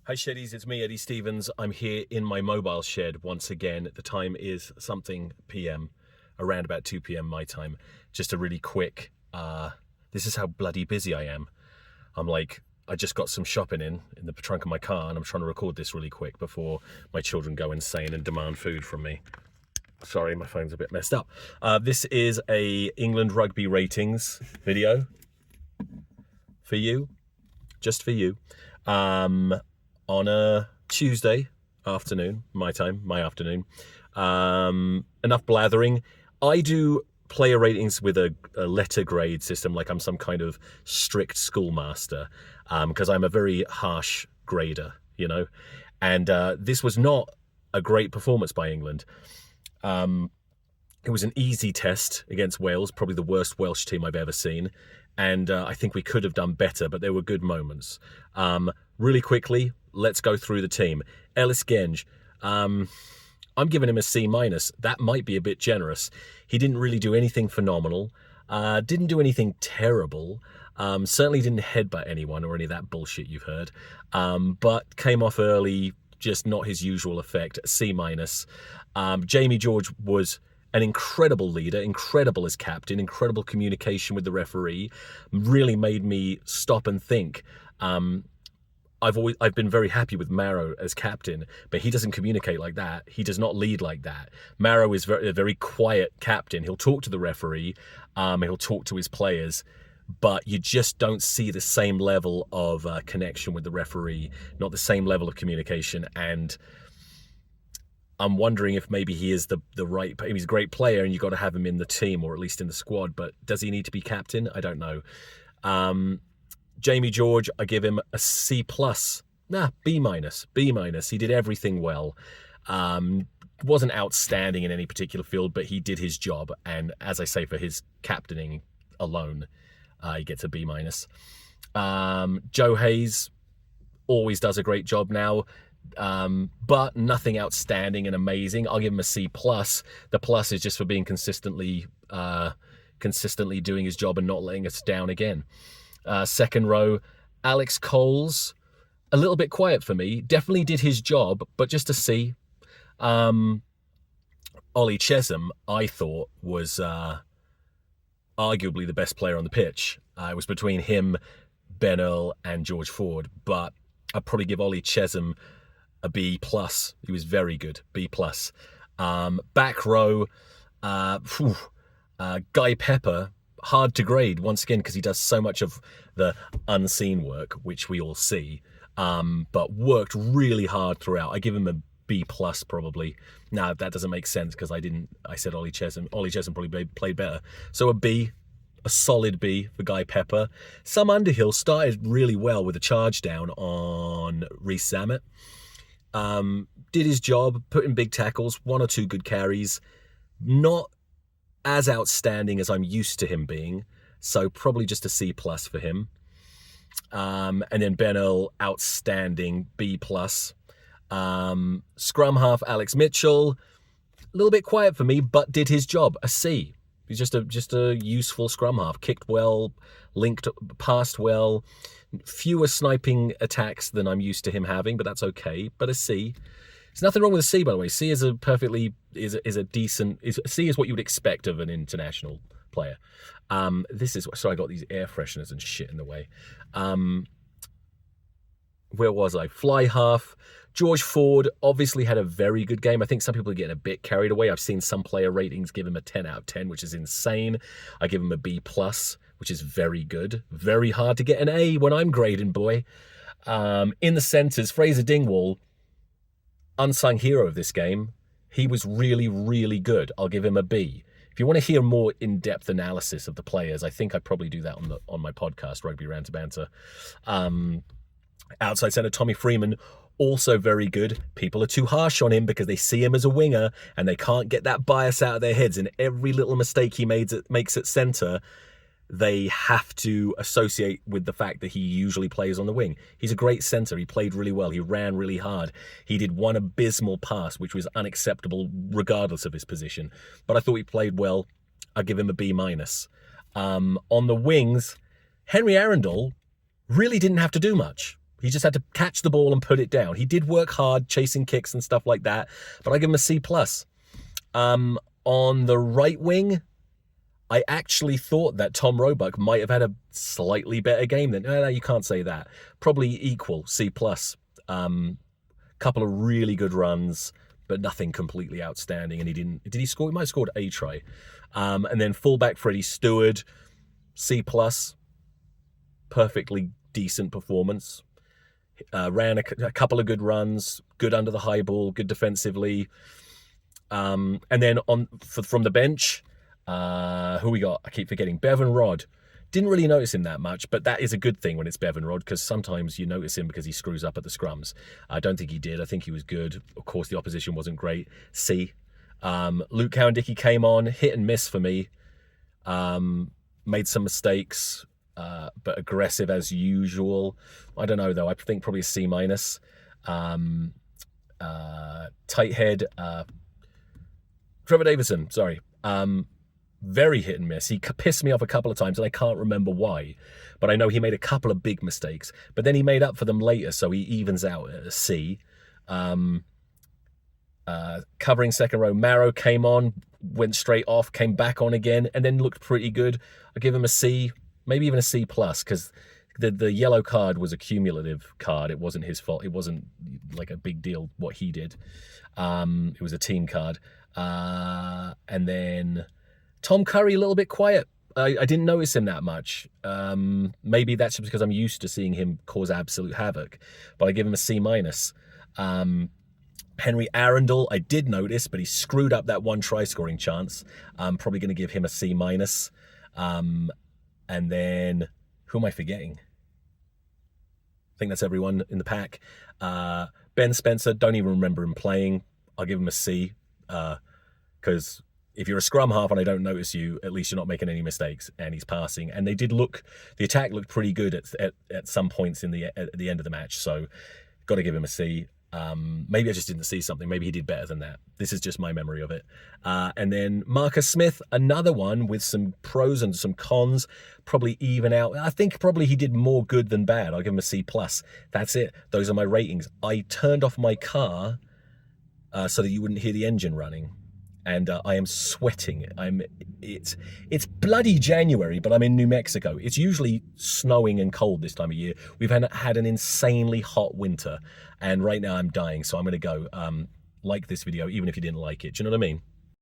Hi Sheddies, it's me, Eddie Stevens. I'm here in my mobile shed once again. The time is something PM, around about 2 PM my time. Just a really quick, this is how bloody busy I am. I just got some shopping in the trunk of my car and I'm trying to record this really quick before my children go insane and demand food from me. Sorry, my phone's a bit messed up. This is a England rugby ratings video for you, just for you. On a Tuesday afternoon, my afternoon. Enough blathering. I do player ratings with a letter grade system, like I'm some kind of strict schoolmaster, because I'm a very harsh grader, you know. And this was not a great performance by England. It was an easy test against Wales, probably the worst Welsh team I've ever seen. And I think we could have done better, but there were good moments. Really quickly, let's go through the team. Ellis Genge, I'm giving him a C-. That might be a bit generous. He didn't really do anything phenomenal. Didn't do anything terrible. Certainly didn't headbutt anyone or any of that bullshit you've heard. But came off early, just not his usual effect. C-. Jamie George was an incredible leader, incredible as captain, incredible communication with the referee, really made me stop and think. I've been very happy with Marrow as captain, but he doesn't communicate like that. He does not lead like that. Marrow is a very quiet captain. He'll talk to the referee, he'll talk to his players, but you just don't see the same level of connection with the referee, not the same level of communication. And I'm wondering if maybe he is the right. He's a great player, and you've got to have him in the team or at least in the squad. But does he need to be captain? I don't know. Jamie George, I give him a C+. B-. He did everything well. Wasn't outstanding in any particular field, but he did his job. And as I say, for his captaining alone, he gets a B-. Joe Hayes always does a great job now. But nothing outstanding and amazing. I'll give him a C+. The plus is just for being consistently doing his job and not letting us down again. Second row, Alex Coles, a little bit quiet for me. Definitely did his job, but just a C. Ollie Chesham, I thought, was arguably the best player on the pitch. It was between him, Ben Earl, and George Ford, but I'd probably give Ollie Chesham a B+. He was very good, B+. Back row, Guy Pepper, hard to grade once again because he does so much of the unseen work, which we all see, but worked really hard throughout. I give him a B+ probably. Now that doesn't make sense because I said Ollie Chesham. Ollie Chesham probably played better. So a B, a solid B for Guy Pepper. Sam Underhill started really well with a charge down on Reece Zammit. Did his job, put in big tackles, one or two good carries. Not as outstanding as I'm used to him being, so probably just a C+ for him. And then Ben Earl, outstanding, B+. Scrum half Alex Mitchell, a little bit quiet for me, but did his job, a C. He's just a useful scrum half. Kicked well, passed well. Fewer sniping attacks than I'm used to him having, but that's okay. But a C. There's nothing wrong with a C, by the way. C is a decent. C is what you would expect of an international player. So I got these air fresheners and shit in the way. Where was I? Fly half. George Ford obviously had a very good game. I think some people are getting a bit carried away. I've seen some player ratings give him a 10 out of 10, which is insane. I give him a B+, which is very good. Very hard to get an A when I'm grading, boy. In the centres, Fraser Dingwall, unsung hero of this game. He was really, really good. I'll give him a B. If you want to hear more in-depth analysis of the players, I think I'd probably do that on my podcast, Rugby Rant to Banter. Outside centre, Tommy Freeman, also very good. People are too harsh on him because they see him as a winger and they can't get that bias out of their heads. And every little mistake he makes at centre, they have to associate with the fact that he usually plays on the wing. He's a great centre. He played really well. He ran really hard. He did one abysmal pass, which was unacceptable regardless of his position. But I thought he played well. I'll give him a B-. On the wings, Henry Arundel really didn't have to do much. He just had to catch the ball and put it down. He did work hard chasing kicks and stuff like that, but I give him a C+. On the right wing, I actually thought that Tom Roebuck might have had a slightly better game than... No, you can't say that. Probably equal, C+. Couple of really good runs, but nothing completely outstanding. And he didn't... Did he score? He might have scored a try. And then fullback Freddie Stewart, C+. Perfectly decent performance. Ran a couple of good runs, good under the high ball, good defensively. And then from the bench, who we got? I keep forgetting. Bevan Rod. Didn't really notice him that much, but that is a good thing when it's Bevan Rod, because sometimes you notice him because he screws up at the scrums. I don't think he did. I think he was good. Of course, the opposition wasn't great. C. Luke Cowan-Dickey came on, hit and miss for me. Made some mistakes, but aggressive as usual. I don't know, though. I think probably a C-. Tight head, Trevor Davison, sorry. Very hit and miss. He pissed me off a couple of times, and I can't remember why. But I know he made a couple of big mistakes. But then he made up for them later, so he evens out at a C. Covering second row, Marrow came on, went straight off, came back on again, and then looked pretty good. I give him a C, maybe even a C+, because the yellow card was a cumulative card. It wasn't his fault. It wasn't like a big deal what he did. It was a team card. And then Tom Curry, a little bit quiet. I didn't notice him that much. Maybe that's just because I'm used to seeing him cause absolute havoc. But I give him a C-. Henry Arundel, I did notice, but he screwed up that one try-scoring chance. I'm probably going to give him a C-. And then, who am I forgetting? I think that's everyone in the pack. Ben Spencer, don't even remember him playing. I'll give him a C, because if you're a scrum half and I don't notice you, at least you're not making any mistakes, and he's passing. And they did look, the attack looked pretty good at some points at the end of the match, so got to give him a C. Maybe I just didn't see something. Maybe he did better than that. This is just my memory of it. And then Marcus Smith, another one with some pros and some cons, probably even out. I think probably he did more good than bad. I'll give him a C+. That's it. Those are my ratings. I turned off my car so that you wouldn't hear the engine running. And I am sweating. It's bloody January, but I'm in New Mexico. It's usually snowing and cold this time of year. We've had an insanely hot winter, and right now I'm dying. So I'm going to go like this video, even if you didn't like it. Do you know what I mean?